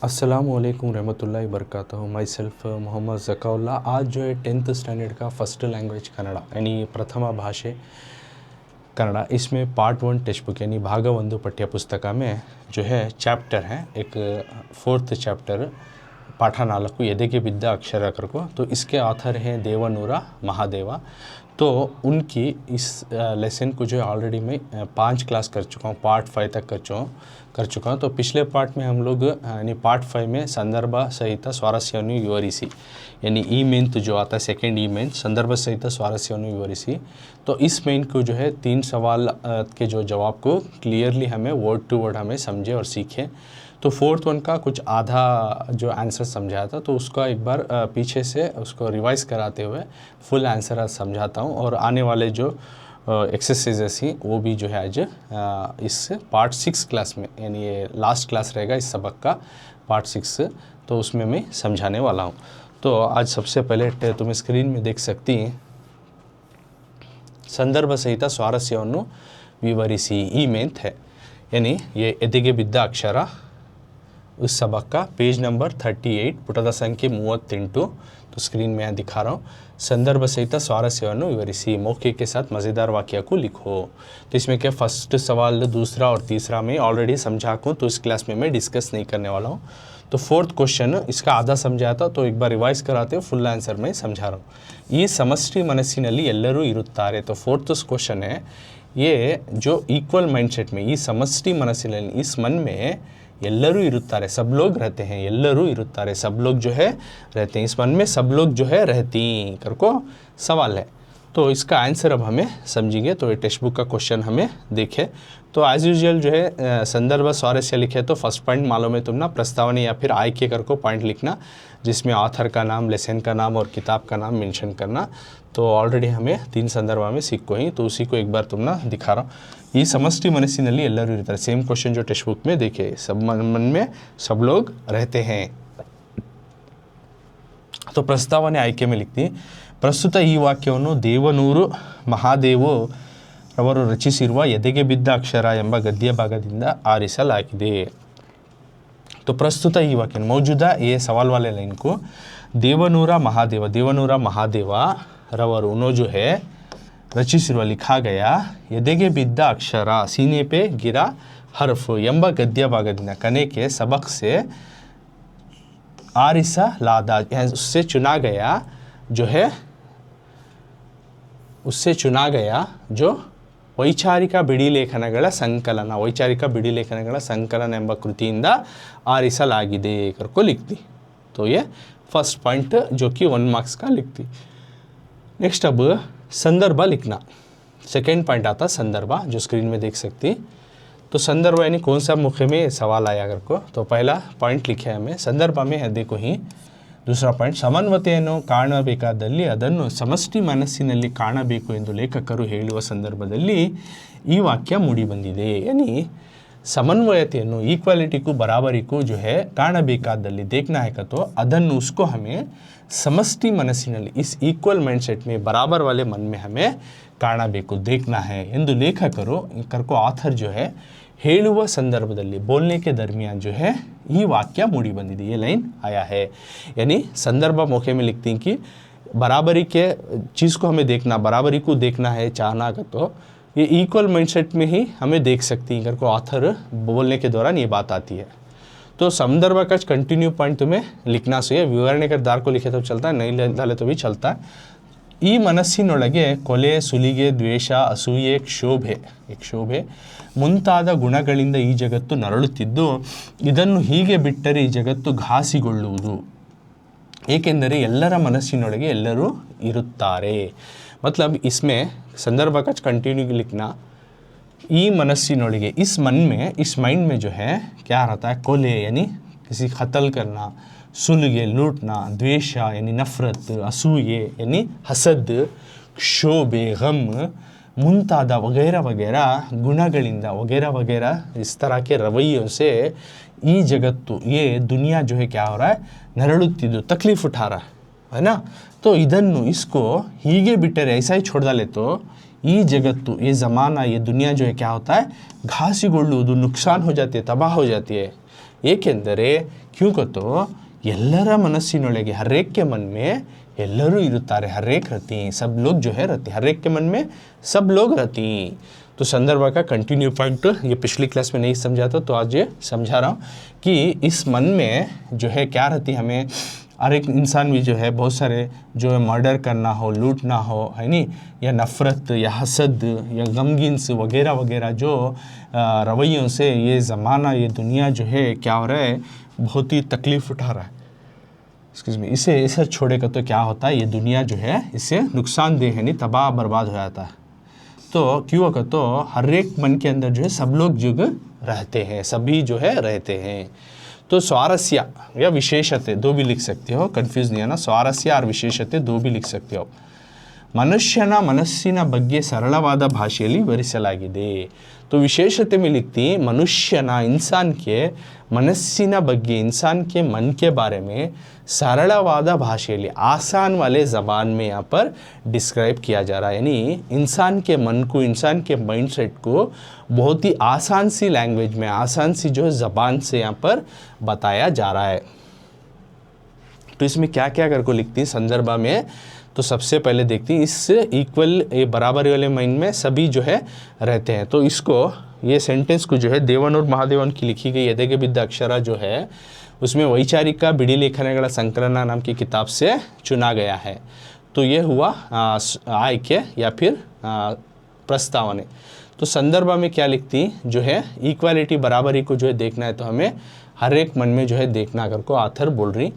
अस्सलामुअलैकुम रहमतुल्लाहि बरकातहू। My self Mohammad Zakaullah. आज जो है 10th स्टैंडर्ड का फर्स्ट लैंग्वेज कन्नड़ा यानी प्रथम भाषे कन्नड़ा, इसमें पार्ट 1 टेक्स्ट बुक यानी भाग 1 पठ्य पुस्तक में जो है चैप्टर है एक 4th चैप्टर पाठ 4 एदेगे बिद्द अक्षर को। तो इसके ऑथर हैं देवनूरा महादेवा। तो उनकी इस लेसन को जो है ऑलरेडी मैं 5 क्लास कर चुका हूँ, पार्ट 5 तक कर चुका हूँ। तो पिछले पार्ट में हम लोग यानी पार्ट 5 में संदर्भ सहित स्वारस्यವನ್ನು विवरिಸಿ यानी ई मेन जो आता है सेकेंड ई मेन संदर्भ सहित स्वारस्यವನ್ನು विवरिಸಿ। तो इस मेन को जो है 3 सवाल के जो जवाब को क्लियरली हमें वर्ड टू वर्ड हमें समझे और सीखे। तो 4th वन का कुछ आधा जो आंसर समझाया था तो उसका एक बार पीछे से उसको रिवाइज़ कराते हुए फुल आंसर आज समझाता हूँ। और आने वाले जो एक्सरसाइजेस ही वो भी जो है आज इस पार्ट 6 क्लास में यानी ये लास्ट क्लास रहेगा इस सबक का पार्ट 6, तो उसमें मैं समझाने वाला हूँ। तो आज सबसे पहले तुम्हें स्क्रीन में देख सकती हैं संदर्भ सहित स्वारस्यವನ್ನು विवरिಸಿ ई मेंथ है यानी ये एदेगे बिद्द अक्षर उस सबक का पेज नंबर 38 पुटದ संख्ये 38। तो स्क्रीन में यहाँ दिखा रहा हूँ। संदर्भ सहित स्वारस्यವನ್ನು विवरिಸಿ मौके के साथ मज़ेदार वाक्य को लिखो। तो इसमें क्या फर्स्ट सवाल दूसरा और तीसरा मैं ऑलरेडी समझा हूँ, तो इस क्लास में मैं डिस्कस नहीं करने वाला हूँ। तो 4th क्वेश्चन इसका आधा समझाया था, तो एक बार रिवाइज कराते हुए फुल आंसर मैं समझा रहा हूँ। ये समष्टि मनस्सिನಲ್ಲಿ ಎಲ್ಲರೂ ಇರುತ್ತಾರೆ। तो 4th क्वेश्चन है ये जो इक्वल माइंडसेट में ये समष्टि मनस्सिನಲ್ಲಿ इस मन में ಎಲ್ಲರೂ ಇರುತ್ತಾರೆ सब लोग रहते हैं, ಎಲ್ಲರೂ ಇರುತ್ತಾರೆ सब लोग जो है रहते हैं, इस मन में सब लोग जो है रहती करको सवाल है। तो इसका आंसर अब हमें समझेंगे। तो ये टेक्स्ट बुक का क्वेश्चन हमें देखे। तो एज यूजुअल जो है संदर्भ स्वारस्य लिखे तो फर्स्ट पॉइंट मालूम है तुम ना प्रस्तावना या फिर आय के करको पॉइंट लिखना जिसमें ऑथर का नाम, लेसन का नाम और किताब का नाम मेंशन करना। तो ऑलरेडी हमें 3 संदर्भ में सीखो ही, तो उसी को एक बार तुम ना दिखा रहा हूँ। ಈ ಸಮಷ್ಟಿ ಮನಸ್ಸಿನಲ್ಲಿ ಎಲ್ಲರೂ ಇರ್ತಾರೆ सेम क्वेश्चन जो टेक्स्ट बुक में देखे सब मन में सब लोग रहते हैं। तो ಪ್ರಸ್ತಾವನೆ ಆಯ್ಕೆ में लिखती ಪ್ರಸ್ತುತ ಈ ವಾಕ್ಯವನ್ನು ದೇವನೂರು ಮಹಾದೇವು ಅವರು ರಚಿಸಿರುವ ಎದೆಗೆ ಬಿದ್ದ ಅಕ್ಷರ ಎಂಬ ಗದ್ಯ ಭಾಗದಿಂದ ಆರಿಸಲಾಗಿದೆ। तो प्रस्तुत ಈ वाक्य मौजूदा ये सवाल वाले लाइन को देवनूरा महादेवा रवर उन्हों जो है रचिसिरुवा लिखा गया ಎದೆಗೆ बिद्द अक्षर सीने पे गिरा हर्फ ಎಂಬ गद्य भागದಿಂದ कने के सबक से आरिಸಲಾದ उससे चुना गया जो ವೈಚಾರಿಕ ಬಿಡಿಲೇಖನಗಳ ಸಂಕಲನ ಎಂಬ ಕೃತಿಯಿಂದ ಆರಿಸಲಾಗಿದೆ करको लिखती। तो ये फर्स्ट पॉइंट जो कि 1 मार्क्स का लिखती। नेक्स्ट अब संदर्भ लिखना, सेकेंड पॉइंट आता संदर्भ जो स्क्रीन में देख सकती। तो संदर्भ यानी कौन सा मुख्य में सवाल आया अगर को। तो पहला पॉइंट लिखे हमें संदर्भ में है देखो ही। दूसरा पॉइंट ಸಮನ್ವಯತೆಯನ್ನು ಕಾಣಬೇಕಾದಲ್ಲಿ ಅದನ್ನು ಸಮಷ್ಟಿ ಮನಸ್ಸಿನಲ್ಲಿ ಕಾಣಬೇಕು ಎಂದು ಲೇಖಕರು ಹೇಳುವ ಸಂದರ್ಭದಲ್ಲಿ ಈ ವಾಕ್ಯ ಮೂಡಿ ಬಂದಿದೆ। यानी समन्वयತೆಯನ್ನು इक्वालिटी को बराबरी को जो है ಕಾಣಬೇಕಾದಲ್ಲಿ देखना है का तो ಅದನ್ನು उसको हमें समष्टि मनस्सिನಲ್ಲಿ इस इक्वल माइंडसेट में बराबर वाले मन में हमें ಕಾಣಬೇಕು देखना है ಎಂದು ಲೇಖಕರು करको ऑथर जो है ಹೇಳುವ ಸಂದರ್ಭದಲ್ಲಿ बोलने के दरमियान जो है ये वाक्य मूडी बंदिದೆ, ये लाइन आया है। यानी संदर्भ मौके में लिखती हैं कि बराबरी के चीज़ को हमें देखना, बराबरी को देखना है चाहना का तो ये इक्वल माइंडसेट में ही हमें देख सकती हैं करको ऑथर बोलने के दौरान ये बात आती है। तो संदर्भ का कंटिन्यू पॉइंट तुम्हें लिखना चाहिए, विवरणೆ के दार को लिखे तो चलता है, नहीं डाले तो भी चलता है। ಈ ಮನಸ್ಸಿನೊಳಗೆ ಕೊಲೆ, ಸುಲಿಗೆ, ದ್ವೇಷ, ಅಸೂಯೆ, ಕ್ಷೋಭೆ ಮುಂತಾದ ಗುಣಗಳಿಂದ ಈ ಜಗತ್ತು ನರಳುತ್ತಿದ್ದು ಇದನ್ನು ಹೀಗೆ ಬಿಟ್ಟರೆ ಈ ಜಗತ್ತು ಘಾಸಿಗೊಳ್ಳುವುದು, ಏಕೆಂದರೆ ಎಲ್ಲರ ಮನಸ್ಸಿನೊಳಗೆ ಎಲ್ಲರೂ ಇರುತ್ತಾರೆ। मतलब इसमें संदर्भ का कंटिन्यू लिखना ई मनस्सिनೊಳಗೆ इस मन में इस माइंड में जो है क्या रहता है कोले यानी किसी कत्ल करना, सुलगे लूटना, द्वेष यानी नफरत, असूये यानी हसद, क्षोभे गम ಮುಂತಾದ वगैरह गुणಗಳಿಂದ वगैरह इस तरह के रवैयों से ये जगत्तु ये दुनिया जो है क्या हो रहा है नरಳುತ್ತಿದ್ದು तकलीफ उठा रहा है ना। तो ಇದನ್ನು इसको ಹೀಗೆ ಬಿಟ್ಟರೆ ऐसा ही छोड़ डाले तो ये जगत्तु ये ज़माना ये दुनिया जो है क्या होता है घासिಗೊಳ್ಳುವುದು, नुकसान हो जाती है, तबाह हो जाती है। ಏಕೆಂದರೆ क्यों ಗೊತ್ತೋ ಎಲ್ಲರ ಮನಸ್ಸಿನೊಳಗೆ हर एक के मन में ಎಲ್ಲರೂ ಇರುತ್ತಾರೆ हर एक रहती हैं सब लोग जो है रहते हर एक के मन में सब लोग रहती हैं तो संदर्भ का कंटिन्यू पॉइंट ये पिछली क्लास में नहीं समझा था तो आज ये समझा रहा हूँ कि इस मन में जो है क्या रहती हमें हर एक इंसान भी जो है बहुत सारे जो है मर्डर करना हो लूटना हो है नहीं या नफ़रत या हसद या गमगीन्स वगैरह वगैरह जो रवैयों से ये ज़माना ये दुनिया जो है क्या हो रहा है बहुत ही तकलीफ़ उठा रहा है एक्सक्यूज़ मी इसे छोड़ेगा तो क्या होता है ये दुनिया जो है इससे नुकसानदेह है नहीं तबाह बर्बाद हो जाता है तो क्यों होगा तो हर एक मन के अंदर जो है सब लोग जुग रहते हैं सभी जो है रहते हैं तो स्वारस्य या विशेषते दो भी लिख सकते हो कंफ्यूज नहीं है ना स्वारस्य और विशेषते दो भी लिख सकते हो ಮನುಷ್ಯನ ಮನಸ್ಸಿನ ಬಗ್ಗೆ ಸರಳವಾದ ಭಾಷೆಯಲ್ಲಿ ವಿವರಿಸಲಾಗಿದೆ तो विशेषते में लिखती मनुष्यನ इंसान के मनस्सिನ ಬಗ್ಗೆ इंसान के मन के बारे में सरलवाद भाषेली आसान वाले ज़बान में यहाँ पर डिस्क्राइब किया जा रहा है यानी इंसान के मन को इंसान के माइंडसेट को बहुत ही आसान सी लैंग्वेज में आसान सी जो ज़बान से यहाँ पर बताया जा रहा है तो इसमें क्या क्या करके लिखती है संदर्भ में तो सबसे पहले देखती हैं इस इक्वल बराबरी वाले माइंड में सभी जो है रहते हैं तो इसको ये सेंटेंस को जो है देवन और महादेवन की लिखी गई ಎದೆಗೆ ಬಿದ್ದ अक्षरा जो है उसमें वैचारिका बिड़ी लेखनಗಳ संकलन नाम की किताब से चुना गया है तो ये हुआ आयके या फिर प्रस्तावने तो संदर्भ में क्या लिखती जो है इक्वालिटी बराबरी को जो है देखना है तो हमें हर एक मन में जो है देखना कर को आथर बोल रही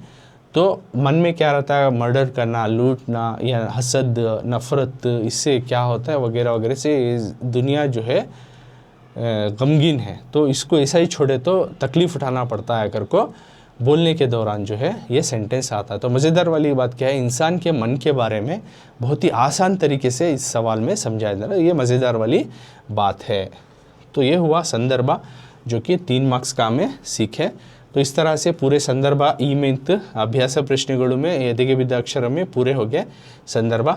तो मन में क्या रहता है मर्डर करना लूटना या हसद नफ़रत इससे क्या होता है वगैरह वगैरह से दुनिया जो है गमगीन है तो इसको ऐसा ही छोड़े तो तकलीफ़ उठाना पड़ता है कर को बोलने के दौरान जो है ये सेंटेंस आता है तो मज़ेदार वाली बात क्या है इंसान के मन के बारे में बहुत ही आसान तरीके से इस सवाल में समझाया जा रहा है ये मज़ेदार वाली बात है तो ये हुआ संदर्भ जो कि 3 मार्क्स का हमें सीखे तो इस तरह से पूरे संदर्भ ई ಮೆಂತ್ अभ्यास प्रश्नों में ಎದೆಗೆ बिद्ದ अक्षर में पूरे हो गए संदर्भ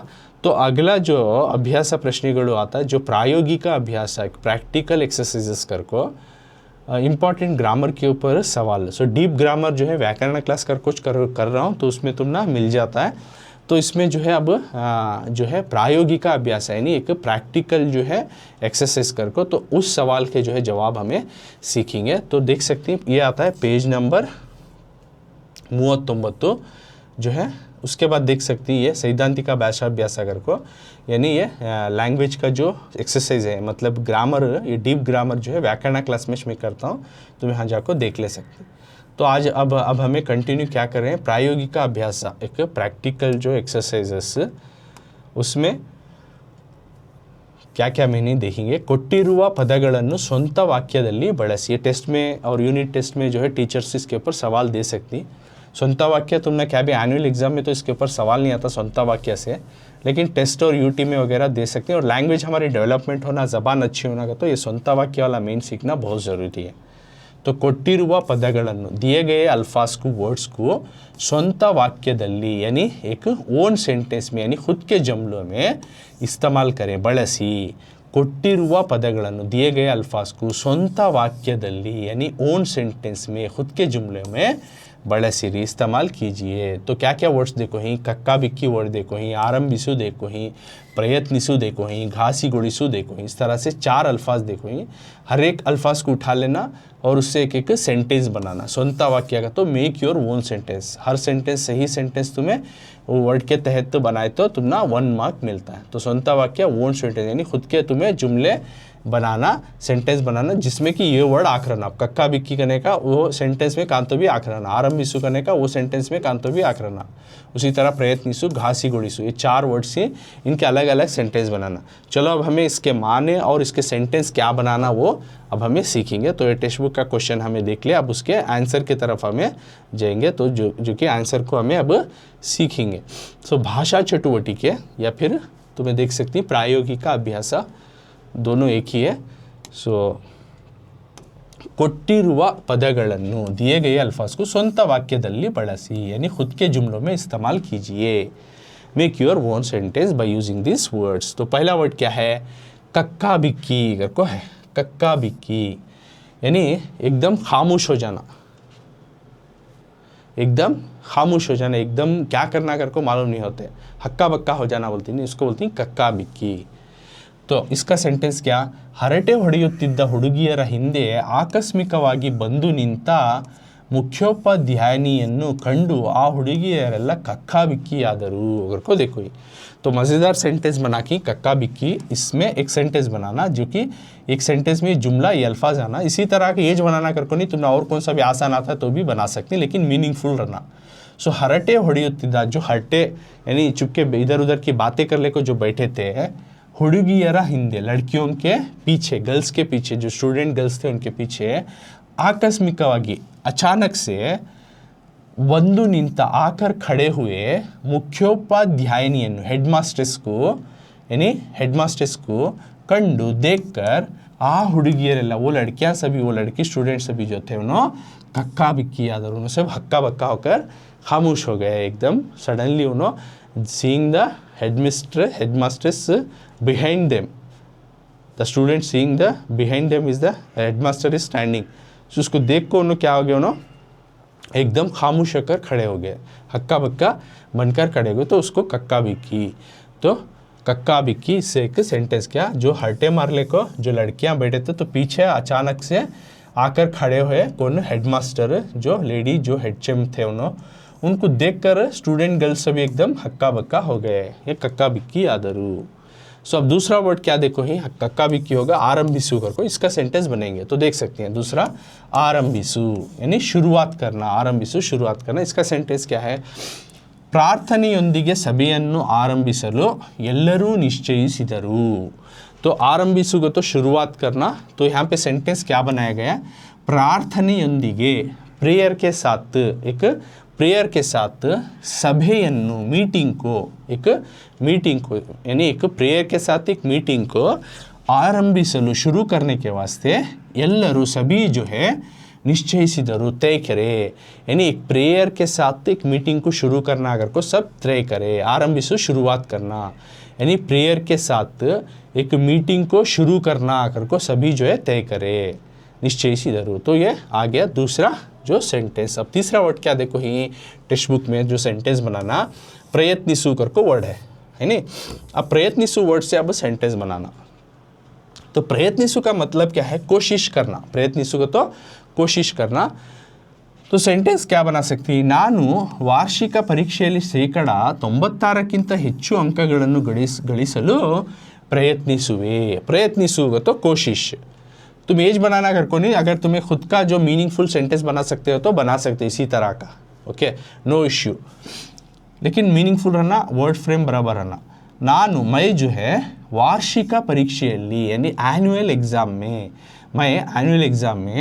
तो अगला जो अभ्यास प्रश्नों आता है जो प्रायोगिक अभ्यास है प्रैक्टिकल एक्सरसाइजेस कर को इम्पॉर्टेंट ग्रामर के ऊपर सवाल सो डीप ग्रामर जो है व्याकरण क्लास कर कुछ कर रहा हूँ तो उसमें तुम ना मिल जाता है तो इसमें जो है अब जो है प्रायोगिक अभ्यास है यानी एक प्रैक्टिकल जो है एक्सरसाइज कर को तो उस सवाल के जो है जवाब हमें सीखेंगे तो देख सकते हैं ये आता है पेज नंबर 39 जो है उसके बाद देख सकती है ये सैद्धांतिक भाषाभ्यास कर को यानी ये लैंग्वेज का जो एक्सरसाइज है मतलब ग्रामर ये डीप ग्रामर जो है व्याकरण क्लास में मैं करता हूँ तो यहाँ जाकर देख ले सकते तो आज अब हमें कंटिन्यू क्या कर रहे हैं प्रायोगिक अभ्यास एक प्रैक्टिकल जो एक्सरसाइजेस उसमें क्या क्या मीनिंग देखेंगे ಕೊಟ್ಟಿರುವ ಪದಗಳನ್ನು ಸ್ವಂತ ವಾಕ್ಯದಲ್ಲಿ ಬಳಸಿ टेस्ट में और यूनिट टेस्ट में जो है टीचर्स इसके ऊपर सवाल दे सकती स्ವಂತ वाक्य तुमने क्या भी एनुअल एग्जाम में तो इसके ऊपर सवाल नहीं आता स्ವಂತ वाक्य से लेकिन टेस्ट और यूटी में वगैरह दे सकते हैं और लैंग्वेज हमारी डेवलपमेंट होना ज़बान अच्छी होना का तो ये ಸ್ವಂತ वाक्य वाला मेन सीखना बहुत ज़रूरी है तो ಕೊಟ್ಟಿರುವ ಪದಗಳನ್ನು दिए गए अल्फाज को वर्ड्स को ಸ್ವಂತ वाक्यದಲ್ಲಿ यानी एक ओन सेंटेंस में यानी खुद के जुमलों में इस्तेमाल करें ಬಳಸಿ ಕೊಟ್ಟಿರುವ ಪದಗಳನ್ನು दिए गए अल्फाज को ಸ್ವಂತ वाक्यದಲ್ಲಿ यानी ओन सेंटेंस में खुद के जुमले में ಬಳಸಿರಿ इस्तेमाल कीजिए तो क्या क्या वर्ड्स देखो ही कक्का बिक्की वर्ड देखो ही आरंभिसु देखो ही प्रयत्निसु देखो ही घासीगुड़िसु देखो ही इस तरह से 4 अल्फाज देखो ही हर एक अल्फाज को उठा लेना और उससे एक एक सेंटेंस बनाना स्ವಂತ वाक्य का तो make your own sentence her sentence सही सेंटेंस तुम्हें वो वर्ड के तहत तो बनाए तो तुम ना 1 मार्क मिलता है तो ಸ್ವಂತ वाक्य ओन सेंटेंस यानी खुद के तुम्हें जुमले बनाना सेंटेंस बनाना जिसमें कि ये वर्ड आखरना आप कक्का बिक्की करने का वो सेंटेंस में कांतो भी आखरना आरंभिसु करने का वो सेंटेंस में कांतो भी आखरना उसी तरह प्रयत्निसु घासी गुड़िसु ये 4 वर्ड से इनके अलग अलग सेंटेंस बनाना चलो अब हमें इसके माने और इसके सेंटेंस क्या बनाना वो अब हमें सीखेंगे तो ये टेक्स्ट बुक का क्वेश्चन हमें देख लिया अब उसके आंसर की तरफ हमें जाएंगे तो जो कि आंसर को हमें अब सीखेंगे सो भाषा चटुवटिके या फिर तुम्हें देख सकती प्रायोगिक अभ्यास दोनों एक ही है सो ಕೊಟ್ಟಿರುವ ಪದಗಳನ್ನು दिए गए अल्फाज को ಸ್ವಂತ ವಾಕ್ಯದಲ್ಲಿ ಬಳಸಿ यानी खुद के जुमलों में इस्तेमाल कीजिए make your own sentence by using this words तो पहला वर्ड क्या है कक्का बिक्की को है कक्का बिक्की यानी एकदम खामोश हो जाना एकदम खामोश हो जाना, एकदम क्या करना कर को मालूम नहीं होते, हक्का बक्का हो जाना बोलती नहीं, इसको बोलती कक्का बिक्की। तो इसका सेंटेंस क्या, ಹರಟೆ ಹೊಡೆಯುತ್ತಿದ್ದ ಹುಡುಗಿಯರ ಹಿಂದೆ ಆಕಸ್ಮಿಕವಾಗಿ ಬಂದು ನಿಂತ मुख्योपाध्यायनिಯನ್ನು कंडु आ हुಡುಗಿಯರೆಲ್ಲ कक्का बिक्की आदरू। अगर को देखो ये तो मज़ेदार सेंटेंस बना के कक्का बिक्की, इसमें एक सेंटेंस बनाना जो कि एक सेंटेंस में जुमला ये अल्फाज आना, इसी तरह के एज बनाना कर को नहीं, तुमने और कौन सा भी आसान आता है तो भी बना सकते हैं, लेकिन मीनिंगफुल रहना। सो हरटे ಹೊಡೆಯುತ್ತಿದ್ದ, जो हरटे यानी चुपके इधर उधर की बातें कर ले को जो बैठे थे, हुಡುಗಿಯರ हिंदे लड़कियों के पीछे, गर्ल्स के पीछे, जो स्टूडेंट गर्ल्स थे उनके पीछे आकस्मिकವಾಗಿ अचानक से बंदू निंता आकर खड़े हुए मुख्योपाध्यायनिಯನ್ನು हेडमास्टर्स को, यानी हेडमास्टर्स को कंडू देखकर आ हुಡುಗಿಯರೆಲ್ಲ, वो लड़कियां सभी, वो लड़की स्टूडेंट सभी जो थे उन्होंने कक्का बिक्की आदर, उन्होंने सब हक्का बक्का होकर खामोश हो गए एकदम सडनली। उन्होंने seeing the headmasters behind them, the student seeing the behind them is the headmaster is standing, so उसको देख को उन्होंने क्या हो गया, उन्होंने एकदम खामोश होकर खड़े हो गए, हक्का बक्का बनकर खड़े हो गए, तो उसको कक्का बिक्की। तो कक्का बिक्की से एक सेंटेंस क्या, जो हरटे मारले को जो लड़कियां बैठे थे तो पीछे अचानक से आकर खड़े हुए कौन, हेडमास्टर, जो लेडी जो हेडचेम थे उन्होंने, उनको देखकर स्टूडेंट गर्ल्स सभी एकदम हक्का बक्का हो गए, ये कक्का बिक्की आदरू। सो अब दूसरा वर्ड क्या देखो ही, कक्का बिक्की होगा आरंभिसु कर को, इसका सेंटेंस बनेंगे तो देख सकते हैं। दूसरा आरंभिसु यानी शुरुआत करना, आरंभिसु शुरुआत करना, इसका सेंटेंस क्या है, ಪ್ರಾರ್ಥನೆಯೊಂದಿಗೆ ಸಭೆಯನ್ನು ಆರಂಭಿಸಲು ಎಲ್ಲರೂ ನಿಶ್ಚಯಿಸಿದರು। तो आरंभिसु को तो शुरुआत करना, तो यहाँ पे सेंटेंस क्या बनाया गया, प्रार्थನೆಯೊಂದಿಗೆ, प्रेयर के साथ, एक प्रेयर के साथ सभೆಯನ್ನು, मीटिंग को, एक मीटिंग को, यानी एक प्रेयर के साथ एक मीटिंग को आरंभिसಲು, शुरू करने के वास्ते ಎಲ್ಲರೂ सभी जो है निश्चಯಿಸಿದರು, तय करे, यानी एक प्रेयर के साथ एक मीटिंग को शुरू करना अगर को सब तय करे, आरंभिसु शुरुआत करना, यानी प्रेयर के साथ एक मीटिंग को शुरू करना अगर को सभी जो है तय करे, निश्चಯಿಸಿದರು। तो ये आ गया दूसरा जो सेंटेंस। अब तीसरा वर्ड क्या देखो ही, टेक्स्ट बुक में जो सेंटेंस बनाना, प्रयत्निसु कर को वर्ड है नहीं। अब प्रयत्निसु वर्ड से अब सेंटेंस बनाना, तो प्रयत्निसु का मतलब क्या है, कोशिश करना, प्रयत्निसु को तो कोशिश करना। तो सेंटेंस क्या बना सकती, ನಾನು ವಾರ್ಷಿಕ ಪರೀಕ್ಷೆಯಲ್ಲಿ 96ಕ್ಕಿಂತ ಹೆಚ್ಚು ಅಂಕಗಳನ್ನು ಗಳಿಸಲು प्रयत्निसुवे, प्रयत्निसुगा तो कोशिश। तुम एज बनाना कर को नहीं, अगर तुम्हें खुद का जो मीनिंगफुल सेंटेंस बना सकते हो तो बना सकते हो इसी तरह का, ओके, नो इश्यू, लेकिन मीनिंगफुल रहना, वर्ड फ्रेम बराबर रहना। ನಾನು मैं जो है वार्षिक परीक्षೆಯಲ್ಲಿ यानी एनुअल एग्ज़ाम में, मैं एनुअल एग्ज़ाम में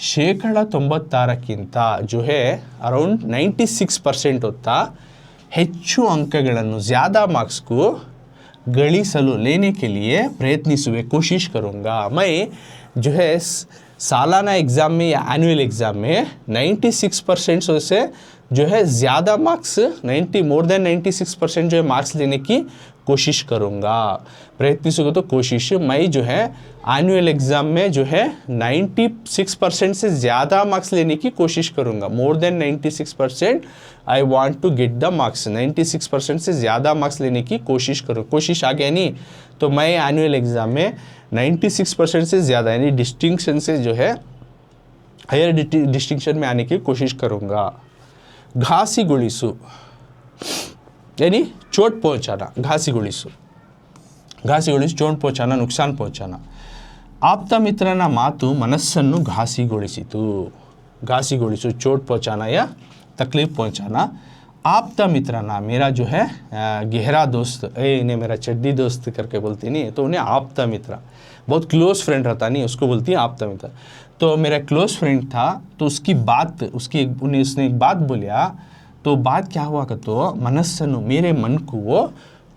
96ಕ್ಕಿಂತ जो है अराउंड 96% होता ಹೆಚ್ಚು अंकಗಳನ್ನು, ज़्यादा मार्क्स को ಗಳಿಸಲು, लेने के लिए प्रयत्निसुवे, कोशिश करूँगा। मैं जो है सालाना एग्ज़ाम में या एनुअल एग्ज़ाम में 96% से जो है ज़्यादा मार्क्स, 90 मोर देन 96% जो है मार्क्स लेने की कोशिश करूँगा। प्रयत्निसुगा तो कोशिश, मैं जो है एनुअल एग्ज़ाम में जो है 96% से ज़्यादा मार्क्स लेने की कोशिश करूँगा, more than 96% I want to get the marks, 96% से ज़्यादा मार्क्स लेने की कोशिश करूँ, कोशिश आ गया नहीं, तो मैं एनुअल एग्ज़ाम में 96% से ज़्यादा यानी डिस्टिंक्शन से जो है हायर डिस्टिंक्शन में आने की कोशिश करूँगा। घासीगुಳಿಸು यानी चोट पहुँचाना, घासीगुಳಿಸು, घासीगुಳಿಸು चोट पहुँचाना, नुकसान पहुँचाना। ಆಪ್ತ ಮಿತ್ರನ ಮಾತು ಮನಸ್ಸನ್ನು घासीಗೊಳಿಸಿತು, घासीಗೊಳಿಸು चोट पहुँचाना या तकलीफ पहुँचाना। आप्ता मित्राना, मेरा जो है गहरा दोस्त, इन्हें मेरा चड्डी दोस्त करके बोलती नहीं, तो उन्हें आप्ता मित्र, बहुत क्लोज फ्रेंड रहता नहीं, उसको बोलती है आप्ता मित्र। तो मेरा क्लोज फ्रेंड था, तो उसकी बात, उसने एक बात बोलिया, तो बात क्या हुआ कि तो मनस्सनु, मेरे मन को वो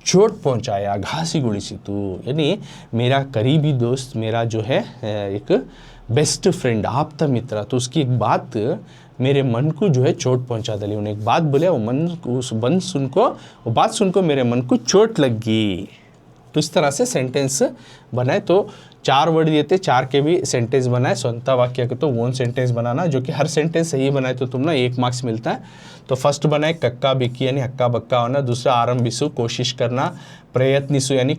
चोट पहुंचाया, घासीಗೊಳಿಸಿತು, यानी मेरा करीबी दोस्त, मेरा जो है एक बेस्ट फ्रेंड आप्ता मित्र, तो उसकी एक बात मेरे मन को जो है चोट पहुंचा दली, उन्हें एक बात बोले, वो मन उस वो बात सुन को मेरे मन को चोट लग गई। तो इस तरह से सेंटेंस बनाए। तो 4 वर्ड दिए थे, 4 के भी सेंटेंस बनाए। स्ವಂತ वाक्य का तो ओन सेंटेंस बनाना, जो कि हर सेंटेंस सही बनाए तो तुम ना 1 मार्क्स मिलता है। तो फर्स्ट बनाए कक्का बिक्की यानी हक्का बक्का होना, दूसरा आरंभिसु कोशिश करना, प्रयत्निसु यानी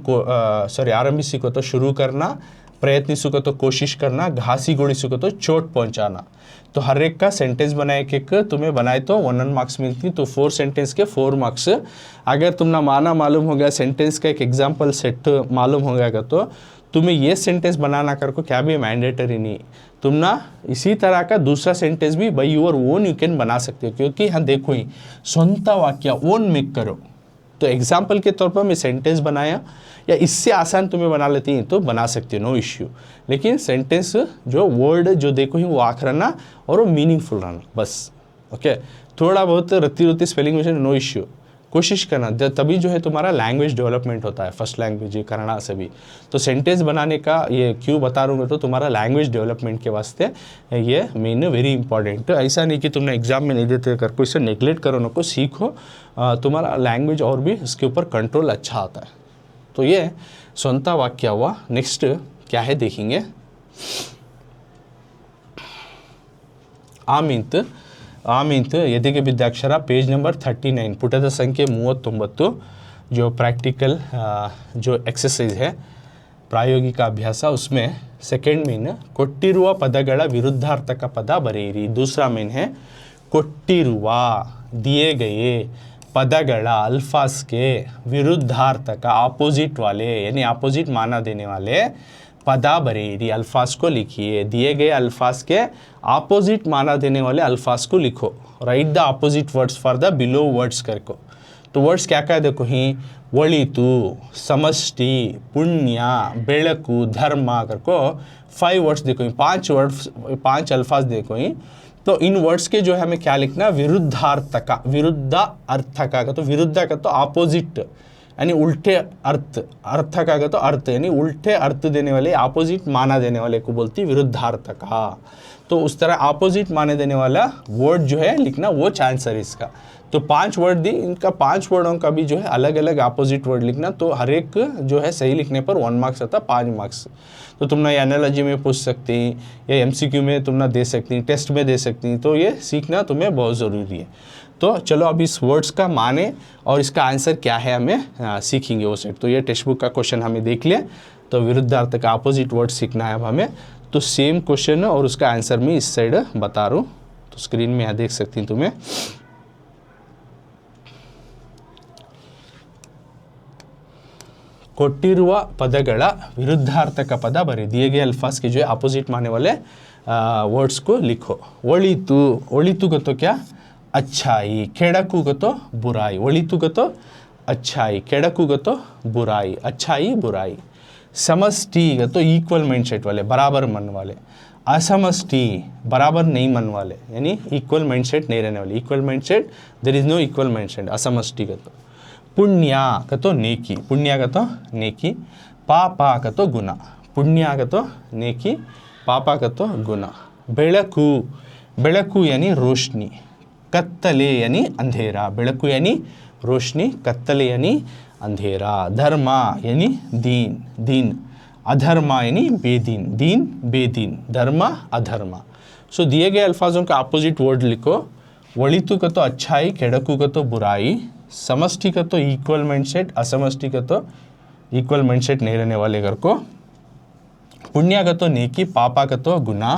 आरंभिसु को तो शुरू करना, प्रयत्निसु को तो कोशिश करना, घासी गोड़िसु को तो चोट पहुंचाना। तो हर एक का सेंटेंस बनाए एक तुम्हें बनाए तो 1 मार्क्स मिलती। तो 4 सेंटेंस के 4 मार्क्स। अगर तुम ना मालूम हो गया सेंटेंस का एक एग्जाम्पल सेट मालूम हो गया तो तुम्हें ये सेंटेंस बनाना कर को क्या भी मैंडेटरी नहीं, तुम ना इसी तरह का दूसरा सेंटेंस भी by your own you can बना सकते हो। क्योंकि हाँ देखो ही स्ವಂತ वाक्य ओन मेक करो, तो एग्जाम्पल के तौर पर मैं सेंटेंस बनाया, या इससे आसान तुम्हें बना लेती हैं तो बना सकते हो, नो इश्यू। लेकिन सेंटेंस जो वर्ड जो देखो ही वो आखिर रहना और वो मीनिंगफुल रहना बस। ओके, थोड़ा बहुत रत्ती स्पेलिंग मिस्टेक नो इश्यू, कोशिश करना, तभी जो है तुम्हारा लैंग्वेज डेवलपमेंट होता है, फर्स्ट लैंग्वेज ये कन्नड़ा से भी। तो सेंटेंस बनाने का ये क्यों बता रहा हूँ तो तुम्हारा लैंग्वेज डेवलपमेंट के वास्ते ये मेन वेरी इंपॉर्टेंट। ऐसा नहीं कि तुमने एग्जाम में नहीं देते कर, कोई से नेग्लेक्ट करो ना, को सीखो, तुम्हारा लैंग्वेज और भी इसके ऊपर कंट्रोल अच्छा आता है। तो ये स्ವಂತ वाक्य हुआ। नेक्स्ट क्या है देखेंगे, ಆಮೀಂತ್ ಎದೆಗೆ ಬಿದ್ದ ಅಕ್ಷರ, ಪೇಜ್ ನಂಬರ್ 39, ಪುಟದ ಸಂಖ್ಯೆ 39, जो प्रैक्टिकल जो एक्सरसाइज है ಪ್ರಾಯೋಗಿಕ ಅಭ್ಯಾಸ, उसमें सेकेंड मीन ಕೊಟ್ಟಿರುವ ಪದಗಳ ವಿರುದ್ಧಾರ್ಥಕ ಪದ ಬರೆಯಿರಿ। दूसरा मीन है ಕೊಟ್ಟಿರುವ दिए गए पदगढ़ अल्फाज के विरुद्धार्थक ऑपोजिट वाले यानी ऑपोजिट माना देने वाले पदा बरेरी, अल्फाज को लिखिए। दिए गए अल्फाज के ऑपोजिट माना देने वाले अल्फाज को लिखो। Right the opposite words for the below words करको। तो वर्ड्स क्या क्या देखो ही, ಒಳಿತು, समष्टि, पुण्य, बेळकु, धर्म करको 5 वर्ड्स देखो ही, 5 अल्फाज देखो ही। तो इन वर्ड्स के जो है हमें क्या लिखना, विरुद्धार्थक, विरुद्ध अर्थक का तो विरुद्ध का तो ऑपोजिट यानी उल्टे अर्थ का तो अर्थ यानी उल्टे अर्थ देने वाले, ऑपोजिट माना देने वाले को बोलती विरुद्धार्थक। तो उस तरह ऑपोजिट माने देने वाला वर्ड जो है लिखना, वो चांस है इसका। तो 5 वर्ड दी, इनका 5 वर्डों का भी जो है अलग अलग ऑपोजिट वर्ड लिखना। तो हर एक जो है सही लिखने पर 1 मार्क्स आता, 5 मार्क्स। तो तुम ना एनालॉजी में पूछ सकती, या एमसीक्यू में तुम ना दे सकती, टेस्ट में दे सकती। तो ये सीखना तुम्हें बहुत ज़रूरी है। तो चलो अब इस वर्ड्स का माने और इसका आंसर क्या है हमें सीखेंगे वो सेट। तो ये टेक्स्ट बुक का क्वेश्चन हमें देख लिया। तो विरुद्धार्थ का अपोजिट वर्ड सीखना है अब हमें। तो सेम क्वेश्चन और उसका आंसर मैं इस साइड बता रहा हूँ। तो स्क्रीन में यहाँ देख सकती हैं तुम्हें। ಕೊಟ್ಟಿರುವ ಪದಗಳ ವಿರುದ್ಧಾರ್ಥಕ ಪದ ಬರೆ, दिए गए अल्फाज के जो है अपोजिट माने वाले वर्ड्स को लिखो। ಒಳಿತು, ಒಳಿತು का तो क्या, अच्छाई, ಕೆಡಕು का तो बुराई, ಒಳಿತು का तो अच्छाई, ಕೆಡಕು का तो बुराई, अच्छाई बुराई। समष्टि का तो इक्वल माइंडसेट वाले, बराबर मन वाले। असमष्टि बराबर नहीं मन वाले, यानी इक्वल माइंडसेट नहीं रहने वाले। Equal mindset, there is no equal mindset. असमष्टि का तो पुण्य का तो नेकी, पुण्य का तो नेकी। पापा का तो गुना, पुण्य का तो नेकी, पापा का तो गुना। बेळकु, बेळकु यानी रोशनी, कत्तले यानी अंधेरा। बेळकु यानी रोशनी, कत्तले यानी अंधेरा। धर्म यानी दीन, दीन। अधर्म यानी बेदीन, दीन बेदीन, धर्म अधर्म। सो दिए गए अल्फाजों का अपोजिट वर्ड लिखो। ಒಳಿತು का तो अच्छाई, ಕೆಡಕು का तो बुराई, समष्टि का तो इक्वल माइंडसेट, असमष्टि का तो इक्वल माइंडसेट नहीं रहने वाले घर को। पुण्य का तो नेकी, पापा का तो गुनाह,